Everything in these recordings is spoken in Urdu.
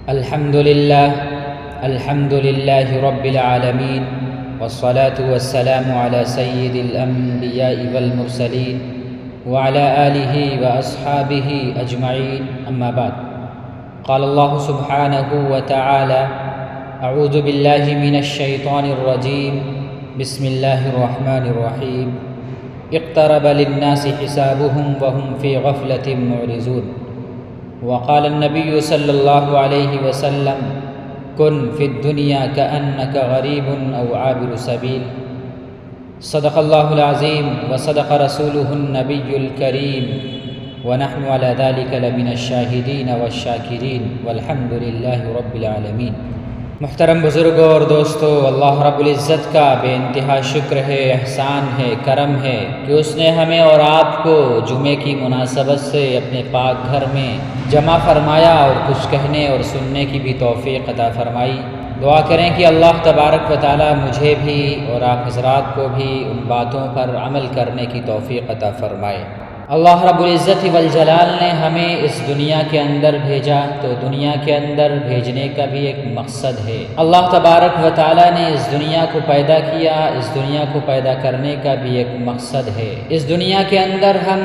الحمد لله رب العالمين، والصلاة والسلام على سيد الأنبياء والمرسلين وعلى آله وأصحابه أجمعين، أما بعد. قال الله سبحانه وتعالى: أعوذ بالله من الشيطان الرجيم، بسم الله الرحمن الرحيم. اقترب للناس حسابهم وهم في غفلة معرضون. وقال النبي صلى الله عليه وسلم: كن في الدنيا كأنك غريب أو عابر سبيل. صدق الله العظيم وصدق رسوله النبي الكريم، ونحن على ذلك لمن الشاهدين والشاكرين، والحمد لله رب العالمین. محترم بزرگوں اور دوستو، اللہ رب العزت کا بے انتہا شکر ہے، احسان ہے، کرم ہے کہ اس نے ہمیں اور آپ کو جمعے کی مناسبت سے اپنے پاک گھر میں جمع فرمایا اور کچھ کہنے اور سننے کی بھی توفیق عطا فرمائی. دعا کریں کہ اللہ تبارک و تعالی مجھے بھی اور آپ حضرات کو بھی ان باتوں پر عمل کرنے کی توفیق عطا فرمائے. اللہ رب العزت والجلال نے ہمیں اس دنیا کے اندر بھیجا تو دنیا کے اندر بھیجنے کا بھی ایک مقصد ہے. اللہ تبارک و تعالی نے اس دنیا کو پیدا کیا، اس دنیا کو پیدا کرنے کا بھی ایک مقصد ہے. اس دنیا کے اندر ہم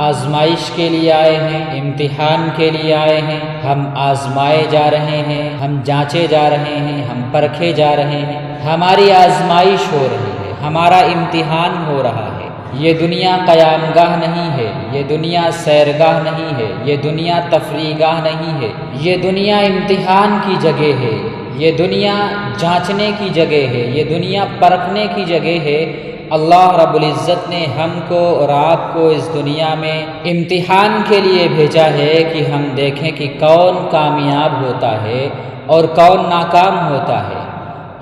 آزمائش کے لیے آئے ہیں، امتحان کے لیے آئے ہیں. ہم آزمائے جا رہے ہیں، ہم جانچے جا رہے ہیں، ہم پرکھے جا رہے ہیں. ہماری آزمائش ہو رہی ہے، ہمارا امتحان ہو رہا ہے. یہ دنیا قیام گاہ نہیں ہے، یہ دنیا سیرگاہ نہیں ہے، یہ دنیا تفریح گاہ نہیں ہے. یہ دنیا امتحان کی جگہ ہے، یہ دنیا جانچنے کی جگہ ہے، یہ دنیا پرکھنے کی جگہ ہے. اللہ رب العزت نے ہم کو اور آپ کو اس دنیا میں امتحان کے لیے بھیجا ہے کہ ہم دیکھیں کہ کون کامیاب ہوتا ہے اور کون ناکام ہوتا ہے.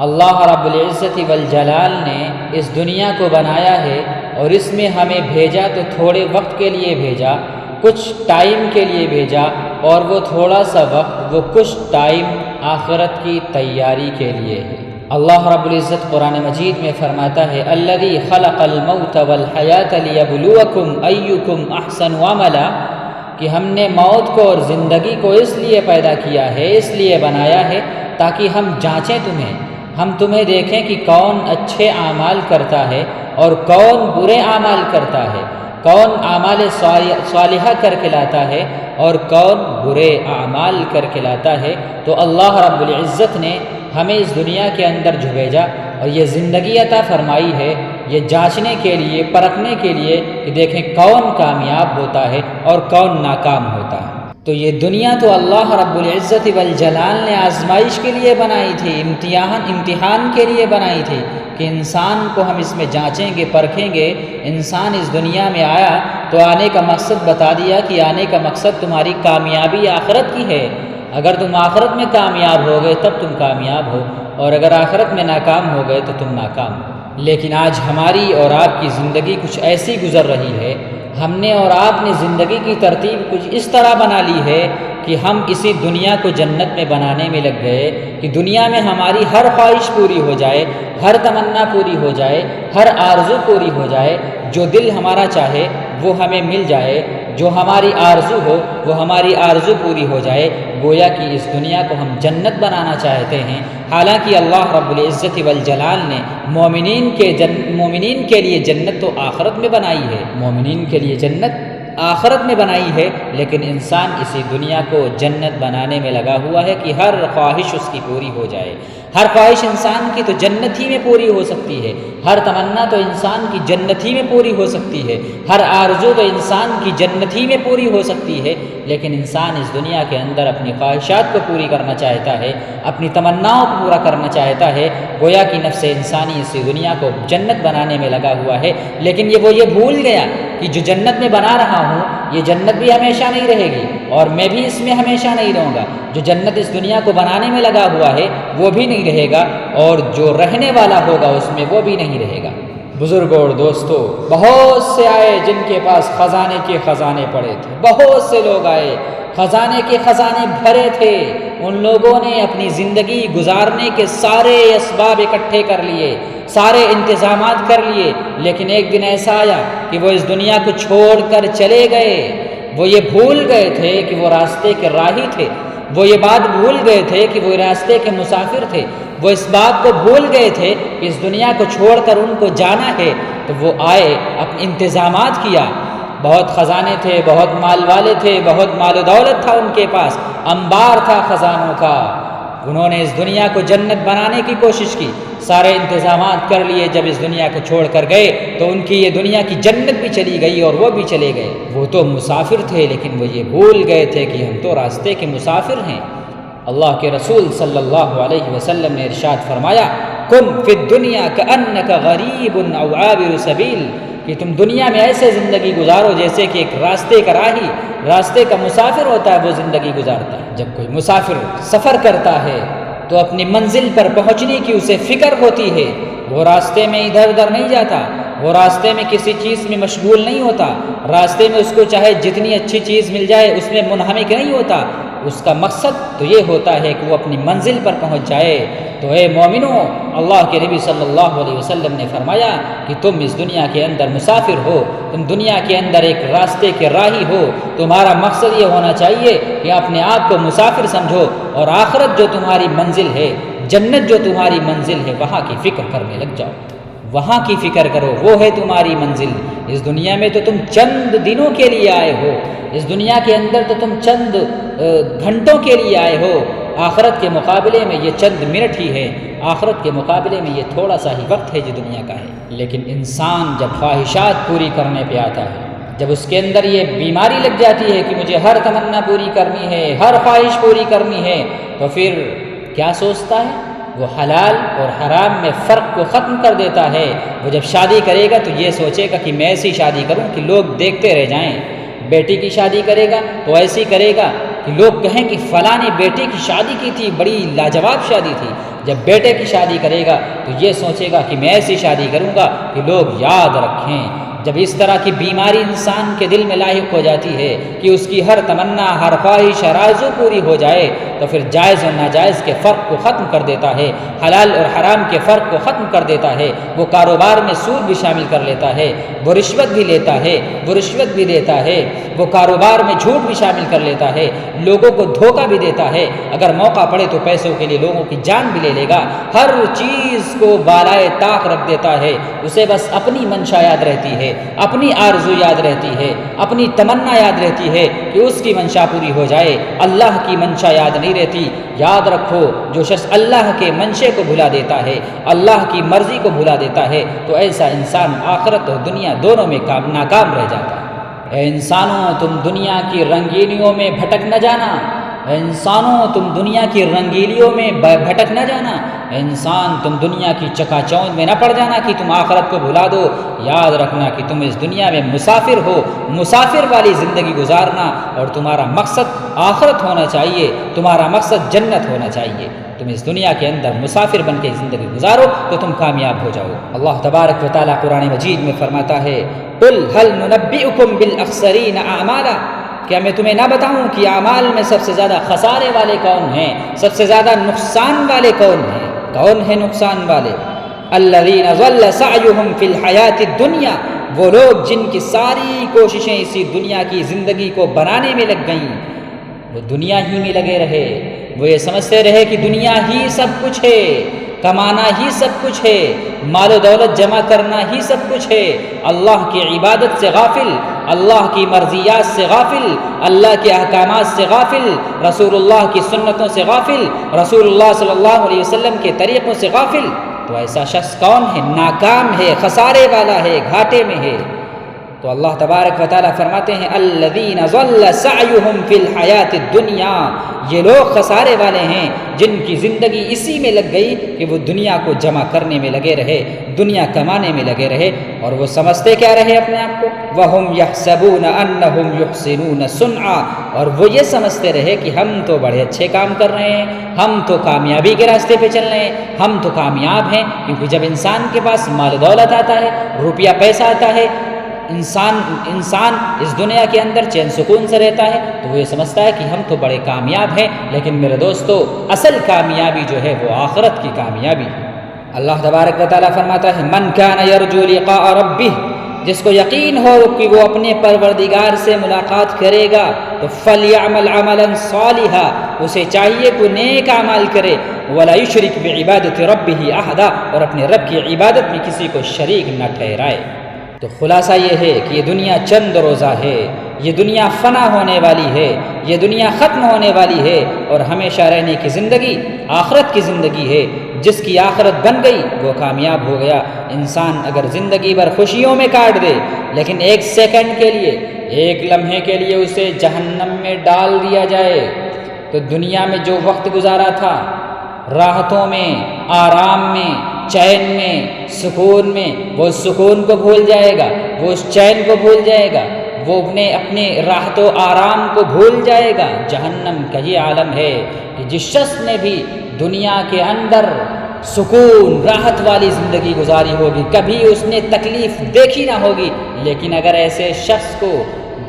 اللہ رب العزت والجلال نے اس دنیا کو بنایا ہے اور اس میں ہمیں بھیجا تو تھوڑے وقت کے لیے بھیجا، کچھ ٹائم کے لیے بھیجا، اور وہ تھوڑا سا وقت، وہ کچھ ٹائم آخرت کی تیاری کے لیے ہے. اللہ رب العزت قرآن مجید میں فرماتا ہے: الذی خلق الموت والحیاۃ لیبلوکم ایکم احسن عملا، کہ ہم نے موت کو اور زندگی کو اس لیے پیدا کیا ہے، اس لیے بنایا ہے تاکہ ہم جانچیں تمہیں، ہم تمہیں دیکھیں کہ کون اچھے اعمال کرتا ہے اور کون برے اعمال کرتا ہے، کون اعمال صالحہ کر کے لاتا ہے اور کون برے اعمال کر کے لاتا ہے. تو اللہ رب العزت نے ہمیں اس دنیا کے اندر جو بھیجا اور یہ زندگی عطا فرمائی ہے، یہ جانچنے کے لیے، پرکھنے کے لیے کہ دیکھیں کون کامیاب ہوتا ہے اور کون ناکام ہوتا ہے. تو یہ دنیا تو اللہ رب العزت والجلال نے آزمائش کے لیے بنائی تھی، امتحان کے لیے بنائی تھی کہ انسان کو ہم اس میں جانچیں گے، پرکھیں گے. انسان اس دنیا میں آیا تو آنے کا مقصد بتا دیا کہ آنے کا مقصد تمہاری کامیابی آخرت کی ہے. اگر تم آخرت میں کامیاب ہو گئے تب تم کامیاب ہو، اور اگر آخرت میں ناکام ہو گئے تو تم ناکام ہو. لیکن آج ہماری اور آپ کی زندگی کچھ ایسی گزر رہی ہے، ہم نے اور آپ نے زندگی کی ترتیب کچھ اس طرح بنا لی ہے کہ ہم کسی دنیا کو جنت میں بنانے میں لگ گئے کہ دنیا میں ہماری ہر خواہش پوری ہو جائے، ہر تمنا پوری ہو جائے، ہر آرزو پوری ہو جائے. جو دل ہمارا چاہے وہ ہمیں مل جائے، جو ہماری آرزو ہو وہ ہماری آرزو پوری ہو جائے. گویا کہ اس دنیا کو ہم جنت بنانا چاہتے ہیں، حالانکہ اللہ رب العزت والجلال نے مومنین کے لیے جنت تو آخرت میں بنائی ہے، مومنین کے لیے جنت آخرت میں بنائی ہے. لیکن انسان اسی دنیا کو جنت بنانے میں لگا ہوا ہے کہ ہر خواہش اس کی پوری ہو جائے. ہر خواہش انسان کی تو جنت ہی میں پوری ہو سکتی ہے، ہر تمنا تو انسان کی جنت ہی میں پوری ہو سکتی ہے، ہر آرزو تو انسان کی جنت ہی میں پوری ہو سکتی ہے. لیکن انسان اس دنیا کے اندر اپنی خواہشات کو پوری کرنا چاہتا ہے، اپنی تمناؤں کو پورا کرنا چاہتا ہے. گویا کہ نفس انسانی اسی دنیا کو جنت بنانے میں لگا ہوا ہے. لیکن وہ یہ بھول گیا کہ جو جنت میں بنا رہا ہوں یہ جنت بھی ہمیشہ نہیں رہے گی اور میں بھی اس میں ہمیشہ نہیں رہوں گا. جو جنت اس دنیا کو بنانے میں لگا ہوا ہے وہ بھی نہیں رہے گا، اور جو رہنے والا ہوگا اس میں وہ بھی نہیں رہے گا. بزرگوں اور دوستو، بہت سے آئے جن کے پاس خزانے کے خزانے پڑے تھے، بہت سے لوگ آئے خزانے کے خزانے بھرے تھے. ان لوگوں نے اپنی زندگی گزارنے کے سارے اسباب اکٹھے کر لیے، سارے انتظامات کر لیے، لیکن ایک دن ایسا آیا کہ وہ اس دنیا کو چھوڑ کر چلے گئے. وہ یہ بھول گئے تھے کہ وہ راستے کے راہی تھے، وہ یہ بات بھول گئے تھے کہ وہ راستے کے مسافر تھے، وہ اس بات کو بھول گئے تھے کہ اس دنیا کو چھوڑ کر ان کو جانا ہے، تو وہ آئے، اپنے انتظامات کیا، بہت خزانے تھے، بہت مال والے تھے، بہت مال و دولت تھا ان کے پاس، انبار تھا خزانوں کا، انہوں نے اس دنیا کو جنت بنانے کی کوشش کی، سارے انتظامات کر لیے، جب اس دنیا کو چھوڑ کر گئے تو ان کی یہ دنیا کی جنت بھی چلی گئی اور وہ بھی چلے گئے۔ وہ تو مسافر تھے لیکن وہ یہ بھول گئے تھے کہ ہم تو راستے کے مسافر ہیں۔ اللہ کے رسول صلی اللہ علیہ وسلم نے ارشاد فرمایا، کن فی الدنیا کأنک غریب او عابر سبیل، کہ تم دنیا میں ایسے زندگی گزارو جیسے کہ ایک راستے کا راہی، راستے کا مسافر ہوتا ہے، وہ زندگی گزارتا ہے۔ جب کوئی مسافر سفر کرتا ہے تو اپنی منزل پر پہنچنے کی اسے فکر ہوتی ہے، وہ راستے میں ادھر ادھر نہیں جاتا، وہ راستے میں کسی چیز میں مشغول نہیں ہوتا، راستے میں اس کو چاہے جتنی اچھی چیز مل جائے اس میں منہمک نہیں ہوتا، اس کا مقصد تو یہ ہوتا ہے کہ وہ اپنی منزل پر پہنچ جائے۔ تو اے مومنو، اللہ کے نبی صلی اللہ علیہ وسلم نے فرمایا کہ تم اس دنیا کے اندر مسافر ہو، تم دنیا کے اندر ایک راستے کے راہی ہو، تمہارا مقصد یہ ہونا چاہیے کہ اپنے آپ کو مسافر سمجھو، اور آخرت جو تمہاری منزل ہے، جنت جو تمہاری منزل ہے، وہاں کی فکر کرنے لگ جاؤ، وہاں کی فکر کرو، وہ ہے تمہاری منزل۔ اس دنیا میں تو تم چند دنوں کے لیے آئے ہو، اس دنیا کے اندر تو تم چند گھنٹوں کے لیے آئے ہو، آخرت کے مقابلے میں یہ چند منٹ ہی ہے، آخرت کے مقابلے میں یہ تھوڑا سا ہی وقت ہے جو دنیا کا ہے۔ لیکن انسان جب خواہشات پوری کرنے پہ آتا ہے، جب اس کے اندر یہ بیماری لگ جاتی ہے کہ مجھے ہر تمنا پوری کرنی ہے، ہر خواہش پوری کرنی ہے، تو پھر کیا سوچتا ہے؟ وہ حلال اور حرام میں فرق کو ختم کر دیتا ہے۔ وہ جب شادی کرے گا تو یہ سوچے گا کہ میں ایسی شادی کروں کہ لوگ دیکھتے رہ جائیں، بیٹی کی شادی کرے گا تو ایسی کرے گا کہ لوگ کہیں کہ فلاں نے بیٹے کی شادی کی تھی، بڑی لاجواب شادی تھی۔ جب بیٹے کی شادی کرے گا تو یہ سوچے گا کہ میں ایسی شادی کروں گا کہ لوگ یاد رکھیں۔ جب اس طرح کی بیماری انسان کے دل میں لاحق ہو جاتی ہے کہ اس کی ہر تمنا، ہر خواہش، ہر آرزو پوری ہو جائے، تو پھر جائز اور ناجائز کے فرق کو ختم کر دیتا ہے، حلال اور حرام کے فرق کو ختم کر دیتا ہے۔ وہ کاروبار میں سود بھی شامل کر لیتا ہے، وہ رشوت بھی لیتا ہے، وہ رشوت بھی دیتا ہے، وہ کاروبار میں جھوٹ بھی شامل کر لیتا ہے، لوگوں کو دھوکہ بھی دیتا ہے، اگر موقع پڑے تو پیسوں کے لیے لوگوں کی جان بھی لے لے گا، ہر چیز کو بالائے طاق رکھ دیتا ہے، اسے بس اپنی منشا یاد رہتی ہے، اپنی آرزو یاد رہتی ہے، اپنی تمنا یاد رہتی ہے کہ اس کی منشا پوری ہو جائے، اللہ کی منشا یاد نہیں رہتی۔ یاد رکھو، جو شخص اللہ کے منشے کو بھلا دیتا ہے، اللہ کی مرضی کو بھلا دیتا ہے، تو ایسا انسان آخرت اور دنیا دونوں میں ناکام رہ جاتا ہے۔ اے انسانوں، تم دنیا کی رنگینیوں میں بھٹک نہ جانا، اے انسانوں تم دنیا کی رنگیلیوں میں بھٹک نہ جانا، اے انسان تم دنیا کی چکا چوند میں نہ پڑ جانا کہ تم آخرت کو بھلا دو۔ یاد رکھنا کہ تم اس دنیا میں مسافر ہو، مسافر والی زندگی گزارنا، اور تمہارا مقصد آخرت ہونا چاہیے، تمہارا مقصد جنت ہونا چاہیے۔ تم اس دنیا کے اندر مسافر بن کے زندگی گزارو تو تم کامیاب ہو جاؤ۔ اللہ تبارک و تعالیٰ قرآن مجید میں فرماتا ہے، قل هل ننبئکم بالاخسرین اعمالا، کیا میں تمہیں نہ بتاؤں کہ اعمال میں سب سے زیادہ خسارے والے کون ہیں، سب سے زیادہ نقصان والے کون ہیں؟ کون ہیں نقصان والے؟ الذین ضل سعیہم فی الحیاۃ الدنیا، وہ لوگ جن کی ساری کوششیں اسی دنیا کی زندگی کو بنانے میں لگ گئیں، وہ دنیا ہی میں لگے رہے، وہ یہ سمجھتے رہے کہ دنیا ہی سب کچھ ہے، کمانا ہی سب کچھ ہے، مال و دولت جمع کرنا ہی سب کچھ ہے، اللہ کی عبادت سے غافل، اللہ کی مرضیات سے غافل، اللہ کے احکامات سے غافل، رسول اللہ کی سنتوں سے غافل، رسول اللہ صلی اللہ علیہ وسلم کے طریقوں سے غافل۔ تو ایسا شخص کون ہے؟ ناکام ہے، خسارے والا ہے، گھاٹے میں ہے۔ تو اللہ تبارک و تعالیٰ فرماتے ہیں، الذین ضل سعیہم فی الحیاۃ الدنیا، یہ لوگ خسارے والے ہیں جن کی زندگی اسی میں لگ گئی کہ وہ دنیا کو جمع کرنے میں لگے رہے، دنیا کمانے میں لگے رہے، اور وہ سمجھتے کیا رہے اپنے آپ کو؟ وَهُمْ يَحْسَبُونَ أَنَّهُمْ يُحْسِنُونَ صُنْعًا، اور وہ یہ سمجھتے رہے کہ ہم تو بڑے اچھے کام کر رہے ہیں، ہم تو کامیابی کے راستے پہ چل رہے ہیں، ہم تو کامیاب ہیں۔ کیونکہ جب انسان کے پاس مال و دولت آتا ہے، روپیہ پیسہ آتا ہے، انسان اس دنیا کے اندر چین سکون سے رہتا ہے، تو وہ یہ سمجھتا ہے کہ ہم تو بڑے کامیاب ہیں۔ لیکن میرے دوستو، اصل کامیابی جو ہے وہ آخرت کی کامیابی ہے۔ اللہ تبارک و تعالیٰ فرماتا ہے، من کان یرجو لقاء ربہ، جس کو یقین ہو کہ وہ اپنے پروردگار سے ملاقات کرے گا، تو فلیعمل عملا صالحا، اسے چاہیے کہ نیک اعمال کرے، ولا یشرک بعبادت ربہ احدا، اور اپنے رب کی عبادت میں کسی کو شریک نہ ٹھہرائے۔ تو خلاصہ یہ ہے کہ یہ دنیا چند روزہ ہے، یہ دنیا فنا ہونے والی ہے، یہ دنیا ختم ہونے والی ہے، اور ہمیشہ رہنے کی زندگی آخرت کی زندگی ہے۔ جس کی آخرت بن گئی وہ کامیاب ہو گیا۔ انسان اگر زندگی بھر خوشیوں میں کاٹ دے لیکن ایک سیکنڈ کے لیے، ایک لمحے کے لیے اسے جہنم میں ڈال دیا جائے تو دنیا میں جو وقت گزارا تھا راحتوں میں، آرام میں، چین میں، سکون میں، وہ اس سکون کو بھول جائے گا، وہ اس چین کو بھول جائے گا، وہ اپنے راحت و آرام کو بھول جائے گا۔ جہنم کا یہ عالم ہے کہ جس شخص نے بھی دنیا کے اندر سکون راحت والی زندگی گزاری ہوگی، کبھی اس نے تکلیف دیکھی نہ ہوگی، لیکن اگر ایسے شخص کو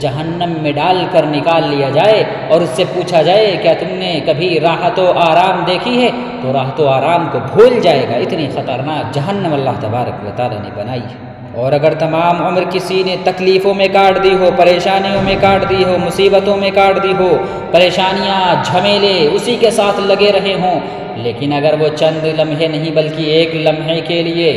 جہنم میں ڈال کر نکال لیا جائے اور اس سے پوچھا جائے کیا تم نے کبھی راحت و آرام دیکھی ہے، تو راحت و آرام کو بھول جائے گا۔ اتنی خطرناک جہنم اللہ تبارک و تعالی نے بنائی ہے۔ اور اگر تمام عمر کسی نے تکلیفوں میں کاٹ دی ہو، پریشانیوں میں کاٹ دی ہو، مصیبتوں میں کاٹ دی ہو، پریشانیاں جھمیلے اسی کے ساتھ لگے رہے ہوں، لیکن اگر وہ چند لمحے نہیں بلکہ ایک لمحے کے لیے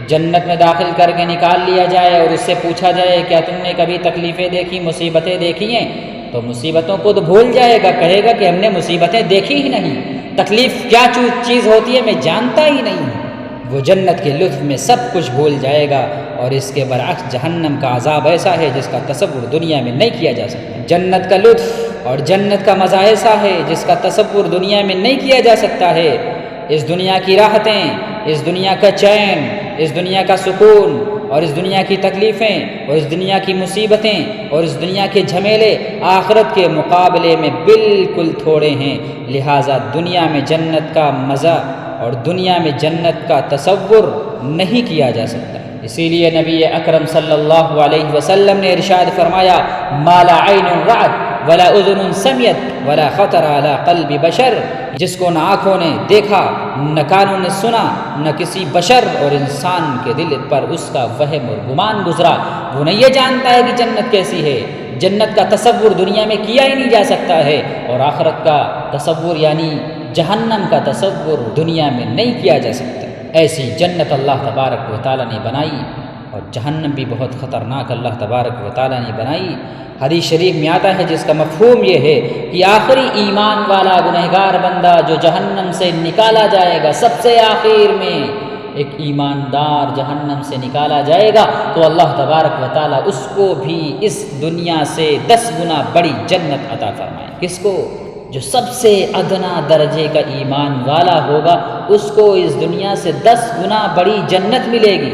جنت میں داخل کر کے نکال لیا جائے اور اس سے پوچھا جائے کیا تم نے کبھی تکلیفیں دیکھی، مصیبتیں دیکھی ہیں، تو مصیبتوں کو تو بھول جائے گا، کہے گا کہ ہم نے مصیبتیں دیکھی ہی نہیں، تکلیف کیا چیز ہوتی ہے میں جانتا ہی نہیں ہوں۔ وہ جنت کے لطف میں سب کچھ بھول جائے گا۔ اور اس کے برعکس جہنم کا عذاب ایسا ہے جس کا تصور دنیا میں نہیں کیا جا سکتا۔ جنت کا لطف اور جنت کا مزہ ایسا ہے جس کا تصور دنیا میں نہیں کیا جا سکتا ہے۔ اس دنیا کی راحتیں، اس دنیا کا چین، اس دنیا کا سکون اور اس دنیا کی تکلیفیں اور اس دنیا کی مصیبتیں اور اس دنیا کے جھمیلے آخرت کے مقابلے میں بالکل تھوڑے ہیں، لہٰذا دنیا میں جنت کا مزہ اور دنیا میں جنت کا تصور نہیں کیا جا سکتا۔ اسی لیے نبی اکرم صلی اللہ علیہ وسلم نے ارشاد فرمایا ما لا عین رأت ولا اذن سمعت ولا خطر علی قلب بشر، جس کو نہ آنکھوں نے دیکھا، نہ کانوں نے سنا، نہ کسی بشر اور انسان کے دل پر اس کا وہم اور گمان گزرا، وہ نہیں یہ جانتا ہے کہ جنت کیسی ہے۔ جنت کا تصور دنیا میں کیا ہی نہیں جا سکتا ہے، اور آخرت کا تصور یعنی جہنم کا تصور دنیا میں نہیں کیا جا سکتا۔ ایسی جنت اللہ تبارک و تعالیٰ نے بنائی، اور جہنم بھی بہت خطرناک اللہ تبارک و تعالیٰ نے بنائی۔ حدیث شریف میں آتا ہے جس کا مفہوم یہ ہے کہ آخری ایمان والا گنہگار بندہ جو جہنم سے نکالا جائے گا، سب سے آخر میں ایک ایماندار جہنم سے نکالا جائے گا، تو اللہ تبارک و تعالیٰ اس کو بھی اس دنیا سے 10 گنا بڑی جنت عطا فرمائے۔ کس کو؟ جو سب سے ادنا درجے کا ایمان والا ہوگا، اس کو اس دنیا سے 10 گنا بڑی جنت ملے گی۔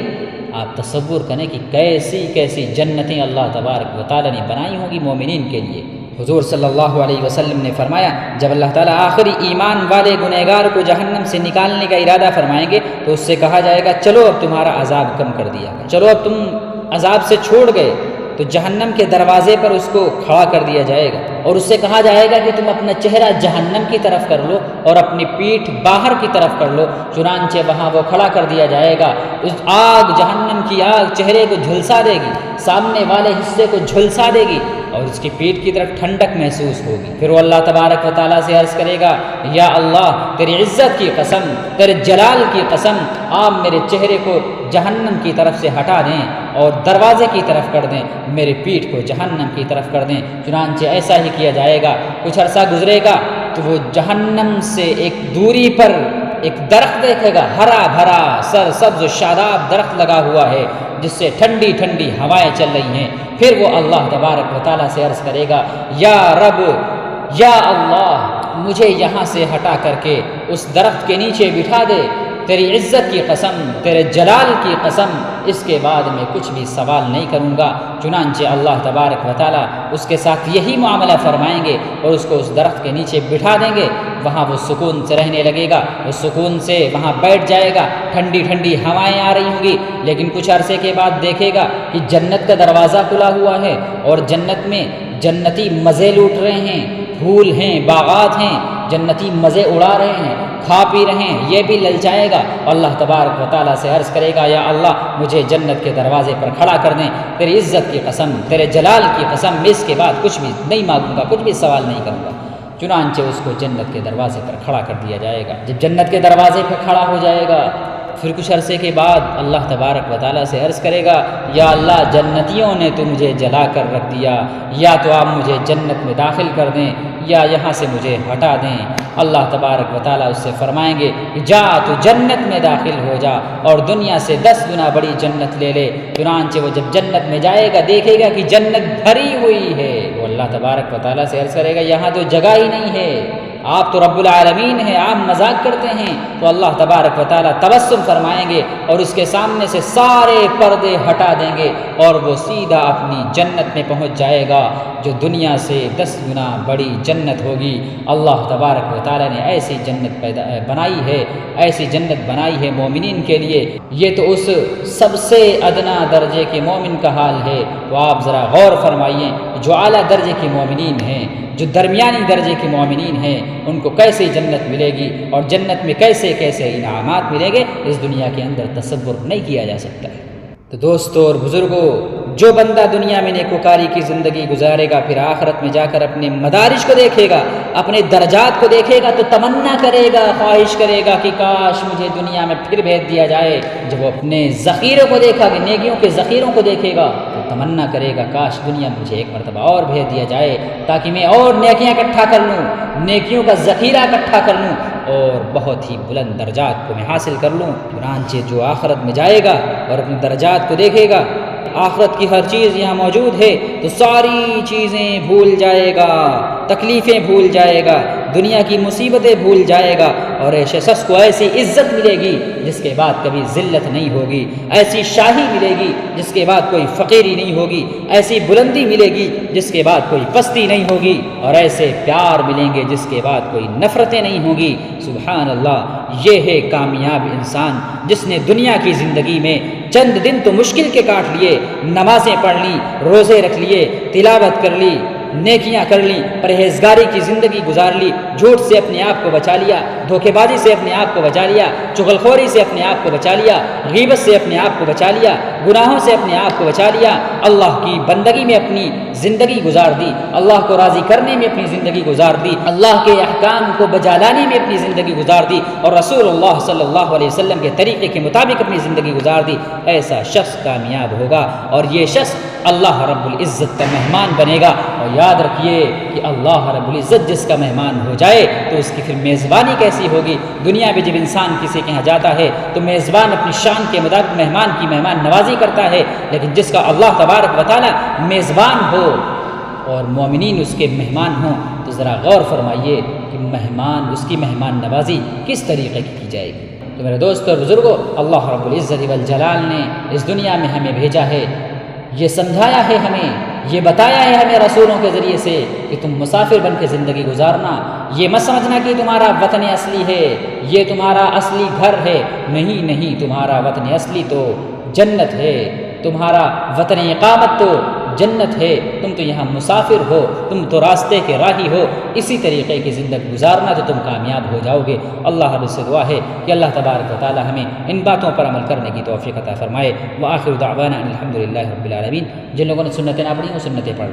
آپ تصور کریں کہ کیسی کیسی جنتیں اللہ تبارک و تعالیٰ نے بنائی ہوں گی مومنین کے لیے۔ حضور صلی اللہ علیہ وسلم نے فرمایا جب اللہ تعالیٰ آخری ایمان والے گنہگار کو جہنم سے نکالنے کا ارادہ فرمائیں گے تو اس سے کہا جائے گا چلو اب تمہارا عذاب کم کر دیا گیا، چلو اب تم عذاب سے چھوڑ گئے، تو جہنم کے دروازے پر اس کو کھڑا کر دیا جائے گا اور اس سے کہا جائے گا کہ تم اپنا چہرہ جہنم کی طرف کر لو اور اپنی پیٹھ باہر کی طرف کر لو۔ چنانچہ وہاں وہ کھڑا کر دیا جائے گا، اس آگ، جہنم کی آگ چہرے کو جھلسا دے گی، سامنے والے حصے کو جھلسا دے گی اور اس کی پیٹھ کی طرف ٹھنڈک محسوس ہوگی۔ پھر وہ اللہ تبارک و تعالیٰ سے عرض کرے گا یا اللہ تیری عزت کی قسم، تیرے جلال کی قسم، آپ میرے چہرے کو جہنم کی طرف سے ہٹا دیں اور دروازے کی طرف کر دیں، میری پیٹھ کو جہنم کی طرف کر دیں۔ چنانچہ ایسا ہی کیا جائے گا۔ کچھ عرصہ گزرے گا تو وہ جہنم سے ایک دوری پر ایک درخت دیکھے گا، ہرا بھرا سر سبز و شاداب درخت لگا ہوا ہے جس سے ٹھنڈی ٹھنڈی ہوائیں چل رہی ہیں۔ پھر وہ اللہ تبارک و تعالیٰ سے عرض کرے گا یا رب، یا اللہ مجھے یہاں سے ہٹا کر کے اس درخت کے نیچے بٹھا دے، تیری عزت کی قسم، تیرے جلال کی قسم، اس کے بعد میں کچھ بھی سوال نہیں کروں گا۔ چنانچہ اللہ تبارک و تعالیٰ اس کے ساتھ یہی معاملہ فرمائیں گے اور اس کو اس درخت کے نیچے بٹھا دیں گے۔ وہاں وہ سکون سے رہنے لگے گا، وہ سکون سے وہاں بیٹھ جائے گا، ٹھنڈی ٹھنڈی ہوائیں آ رہی ہوں گی۔ لیکن کچھ عرصے کے بعد دیکھے گا کہ جنت کا دروازہ کھلا ہوا ہے اور جنت میں جنتی مزے لوٹ رہے ہیں، پھول ہیں، باغات ہیں، جنتی مزے اڑا رہے ہیں، کھا پی رہے ہیں، یہ بھی للچائے گا، اللہ تبارک و تعالیٰ سے عرض کرے گا یا اللہ مجھے جنت کے دروازے پر کھڑا کر دیں، تیری عزت کی قسم، تیرے جلال کی قسم، میں اس کے بعد کچھ بھی نہیں مانگوں گا، کچھ بھی سوال نہیں کروں گا۔ چنانچہ اس کو جنت کے دروازے پر کھڑا کر دیا جائے گا۔ جب جنت کے دروازے پر کھڑا ہو جائے گا، پھر کچھ عرصے کے بعد اللہ تبارک و تعالیٰ سے عرض کرے گا یا اللہ جنتیوں نے تو مجھے جلا کر رکھ دیا، یا تو آپ مجھے جنت میں داخل کر دیں یا یہاں سے مجھے ہٹا دیں۔ اللہ تبارک و تعالیٰ اس سے فرمائیں گے جا تو جنت میں داخل ہو جا اور دنیا سے 10 گنا بڑی جنت لے لے۔ چنانچہ وہ جب جنت میں جائے گا دیکھے گا کہ جنت بھری ہوئی ہے، وہ اللہ تبارک و تعالیٰ سے عرض کرے گا یہاں تو جگہ ہی نہیں ہے، آپ تو رب العالمین ہیں، آپ مذاق کرتے ہیں۔ تو اللہ تبارک و تعالیٰ تبسم فرمائیں گے اور اس کے سامنے سے سارے پردے ہٹا دیں گے اور وہ سیدھا اپنی جنت میں پہنچ جائے گا جو دنیا سے 10 گنا بڑی جنت ہوگی۔ اللہ تبارک و تعالیٰ نے ایسی جنت بنائی ہے، ایسی جنت بنائی ہے مومنین کے لیے۔ یہ تو اس سب سے ادنا درجے کے مومن کا حال ہے، تو آپ ذرا غور فرمائیے جو اعلیٰ درجے کے مومنین ہیں، جو درمیانی درجے کے مومنین ہیں، ان کو کیسے جنت ملے گی اور جنت میں کیسے کیسے انعامات ملیں گے، اس دنیا کے اندر تصور نہیں کیا جا سکتا ہے۔ تو دوستو اور بزرگوں، جو بندہ دنیا میں نیکوکاری کی زندگی گزارے گا، پھر آخرت میں جا کر اپنے مدارج کو دیکھے گا، اپنے درجات کو دیکھے گا، تو تمنا کرے گا، خواہش کرے گا کہ کاش مجھے دنیا میں پھر بھیج دیا جائے۔ جب وہ اپنے ذخیروں کو دیکھا کہ نیکیوں کے ذخیروں کو دیکھے گا تو تمنا کرے گا کاش دنیا مجھے ایک مرتبہ اور بھیج دیا جائے تاکہ میں اور نیکیاں اکٹھا کر لوں، نیکیوں کا ذخیرہ اکٹھا کر لوں اور بہت ہی بلند درجات کو میں حاصل کر لوں۔ چنانچہ جو آخرت میں جائے گا اور اپنے درجات کو دیکھے گا، آخرت کی ہر چیز یہاں موجود ہے، تو ساری چیزیں بھول جائے گا، تکلیفیں بھول جائے گا، دنیا کی مصیبتیں بھول جائے گا، اور ایسے شخص کو ایسی عزت ملے گی جس کے بعد کبھی ذلت نہیں ہوگی، ایسی شاہی ملے گی جس کے بعد کوئی فقیری نہیں ہوگی، ایسی بلندی ملے گی جس کے بعد کوئی پستی نہیں ہوگی، اور ایسے پیار ملیں گے جس کے بعد کوئی نفرتیں نہیں ہوں گی۔ سبحان اللہ، یہ ہے کامیاب انسان جس نے دنیا کی زندگی میں چند دن تو مشکل کے کاٹ لیے، نمازیں پڑھ لی، روزے رکھ لیے، تلاوت کر لی، نیکیاں کر لی، پرہیزگاری کی زندگی گزار لی، جھوٹ سے اپنے آپ کو بچا لیا، دھوکے بازی سے اپنے آپ کو بچا لیا، چغل خوری سے اپنے آپ کو بچا لیا، غیبت سے اپنے آپ کو بچا لیا، گناہوں سے اپنے آپ کو بچا لیا، اللہ کی بندگی میں اپنی زندگی گزار دی، اللہ کو راضی کرنے میں اپنی زندگی گزار دی، اللہ کے احکام کو بجا لانے میں اپنی زندگی گزار دی، اور رسول اللہ صلی اللہ علیہ وسلم کے طریقے کے مطابق اپنی زندگی گزار دی، ایسا شخص کامیاب ہوگا اور یہ شخص اللہ رب العزت کا مہمان بنے گا۔ اور یاد رکھیے کہ اللہ رب العزت جس کا مہمان ہو جائے تو اس کی پھر میزبانی کیسی ہوگی۔ دنیا میں جب انسان کسی کے یہاں جاتا ہے تو میزبان اپنی شان کے مطابق مہمان کی مہمان نوازی کرتا ہے، لیکن جس کا اللہ تبارک و تعالی میزبان ہو اور مومنین اس کے مہمان ہوں تو ذرا غور فرمائیے کہ اس کی مہمان نوازی کس طریقے کی جائے گی۔ تو میرے دوستو اور بزرگوں، اللہ رب العزت والجلال نے اس دنیا میں ہمیں بھیجا ہے، یہ سمجھایا ہے ہمیں، یہ بتایا ہے ہمیں رسولوں کے ذریعے سے کہ تم مسافر بن کے زندگی گزارنا، یہ مت سمجھنا کہ تمہارا وطن اصلی ہے، یہ تمہارا اصلی گھر ہے، نہیں، تمہارا وطن اصلی تو جنت ہے، تمہارا وطن اقامت تو جنت ہے، تم تو یہاں مسافر ہو، تم تو راستے کے راہی ہو، اسی طریقے کی زندگی گزارنا تو تم کامیاب ہو جاؤ گے۔ اللہ رب سے دعا ہے کہ اللہ تبارک و تعالی ہمیں ان باتوں پر عمل کرنے کی توفیق عطا فرمائے۔ وآخر دعوانا ان الحمد للہ رب العالمین۔ جن لوگوں نے سنتیں نہ پڑھی وہ سنتیں پڑھ